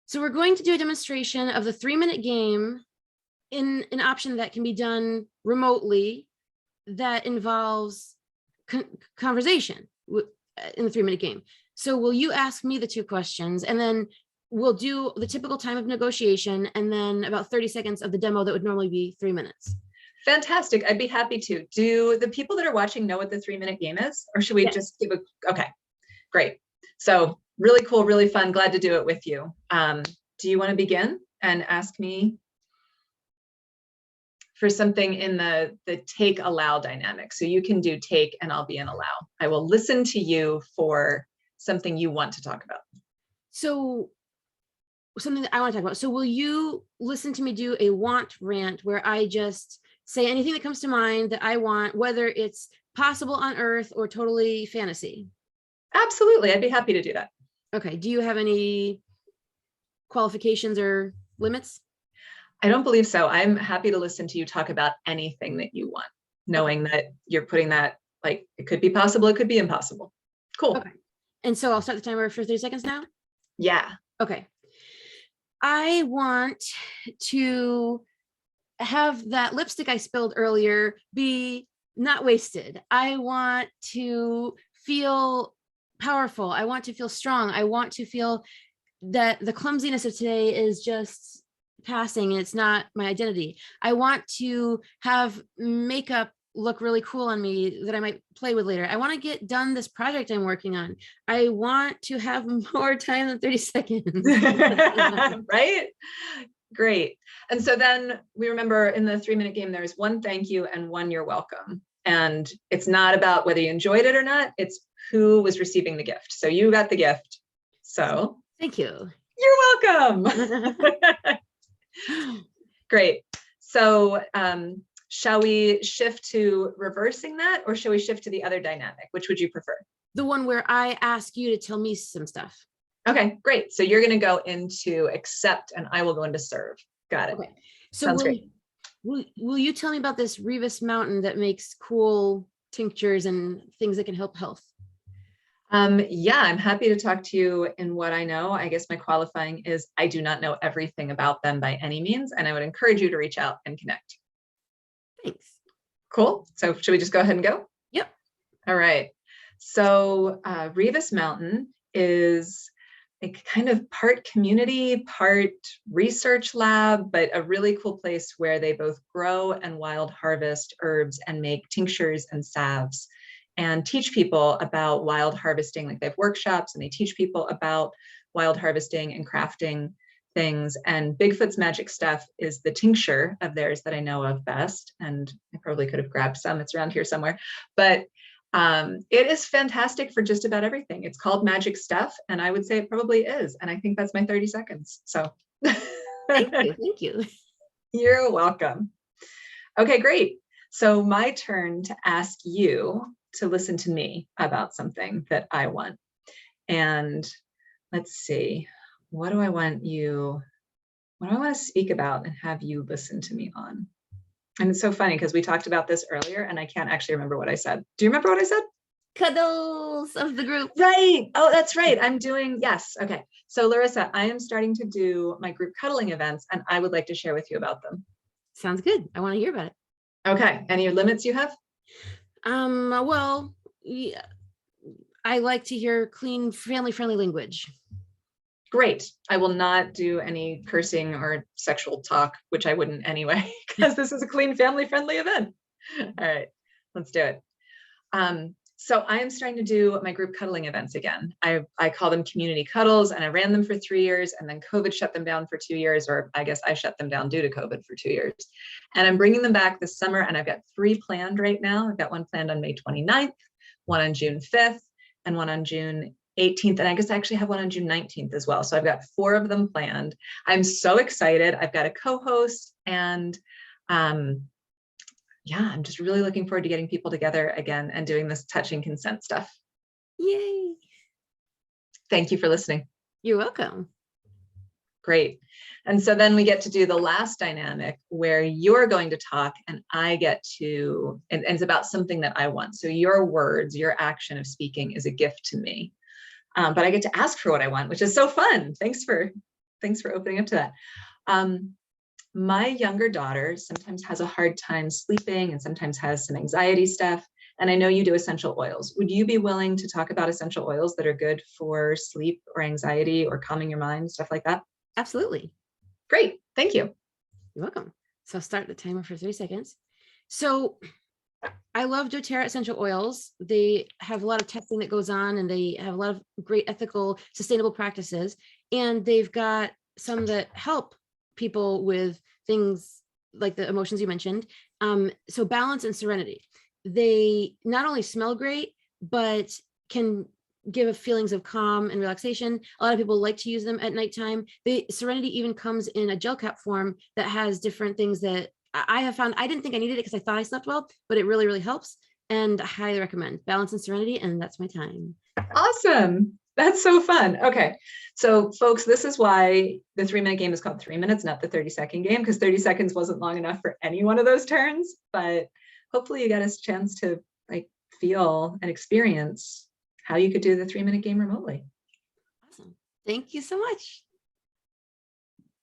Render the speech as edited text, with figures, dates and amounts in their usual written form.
So we're going to do a demonstration of the 3-minute game in an option that can be done remotely that involves conversation in the 3-minute game. So will you ask me the 2 questions, and then we'll do the typical time of negotiation, and then about 30 seconds of the demo that would normally be 3 minutes. Fantastic. I'd be happy to. Do the people that are watching know what the 3-minute game is, or should we just give a, okay, great. So really cool, really fun. Glad to do it with you. Do you want to begin and ask me for something in the take allow dynamic? So you can do take and I'll be in allow. I will listen to you for something you want to talk about. So something that I want to talk about. So will you listen to me do a want rant where I just say anything that comes to mind that I want, whether it's possible on Earth or totally fantasy? Absolutely. I'd be happy to do that. Okay. Do you have any qualifications or limits? I don't believe so. I'm happy to listen to you talk about anything that you want, knowing that you're putting that, like, it could be possible, it could be impossible. Cool. Okay. And so I'll start the timer for 30 seconds now? Yeah. Okay. I want to have that lipstick I spilled earlier be not wasted. I want to feel powerful. I want to feel strong. I want to feel that the clumsiness of today is just passing and it's not my identity. I want to have makeup look really cool on me that I might play with later. I want to get done this project I'm working on. I want to have more time than 30 seconds. Right? Great. And so then we remember in the 3-minute game, there's 1 thank you and 1 you're welcome. And it's not about whether you enjoyed it or not, it's who was receiving the gift. So you got the gift. So thank you. You're welcome. Great. So shall we shift to reversing that, or shall we shift to the other dynamic? Which would you prefer? The one where I ask you to tell me some stuff. Okay, great. So you're going to go into accept and I will go into serve. Got it. Okay. So sounds great. Will you tell me about this Revis mountain that makes cool tinctures and things that can help health? Yeah, I'm happy to talk to you in what I know. I guess my qualifying is I do not know everything about them by any means, and I would encourage you to reach out and connect. Thanks. Cool. So should we just go ahead and go? Yep. All right. So Revis Mountain is a kind of part community, part research lab, but a really cool place where they both grow and wild harvest herbs and make tinctures and salves and teach people about wild harvesting. Like, they have workshops and they teach people about wild harvesting and crafting things. And Bigfoot's Magic Stuff is the tincture of theirs that I know of best. And I probably could have grabbed some, it's around here somewhere, but it is fantastic for just about everything. It's called Magic Stuff, and I would say it probably is. And I think that's my 30 seconds. So thank you. Thank you. You're welcome. Okay, great. So my turn to ask you to listen to me about something that I want. And let's see, what do I want to speak about and have you listen to me on? And it's so funny because we talked about this earlier and I can't actually remember what I said. Do you remember what I said? Cuddles of the group. Right. Oh, that's right. Yes. Okay. So Larysa, I am starting to do my group cuddling events and I would like to share with you about them. Sounds good. I want to hear about it. Okay. Any limits you have? Well, yeah, I like to hear clean, family-friendly language. Great. I will not do any cursing or sexual talk, which I wouldn't anyway, because this is a clean, family-friendly event. All right, let's do it. So I am starting to do my group cuddling events again. I call them community cuddles, and I ran them for 3 years, and then COVID shut them down for 2 years, or I guess I shut them down due to COVID for 2 years. And I'm bringing them back this summer, and I've got 3 planned right now. I've got one planned on May 29th, one on June 5th, and one on June 18th, and I guess I actually have one on June 19th as well. So I've got 4 of them planned. I'm so excited. I've got a co-host, and yeah, I'm just really looking forward to getting people together again and doing this touching consent stuff. Yay. Thank you for listening. You're welcome. Great. And so then we get to do the last dynamic where you're going to talk and I get to, and it's about something that I want. So your words, your action of speaking is a gift to me. But I get to ask for what I want, which is so fun. Thanks for Thanks for opening up to that. My younger daughter sometimes has a hard time sleeping and sometimes has some anxiety stuff. And I know you do essential oils. Would you be willing to talk about essential oils that are good for sleep or anxiety or calming your mind, stuff like that? Absolutely. Great. Thank you. You're welcome. So I'll start the timer for 3 seconds. So I love doTERRA essential oils. They have a lot of testing that goes on, and they have a lot of great ethical, sustainable practices. And they've got some that help people with things like the emotions you mentioned. So balance and serenity. They not only smell great, but can give feelings of calm and relaxation. A lot of people like to use them at nighttime. The serenity even comes in a gel cap form that has different things that I have found. I didn't think I needed it because I thought I slept well, but it really, really helps. And I highly recommend balance and serenity. And that's my time. Awesome. That's so fun. Okay. So folks, this is why the 3-minute game is called 3 minutes, not the 30-second game, because 30 seconds wasn't long enough for any one of those turns. But hopefully you got a chance to feel and experience how you could do the 3-minute game remotely. Awesome. Thank you so much.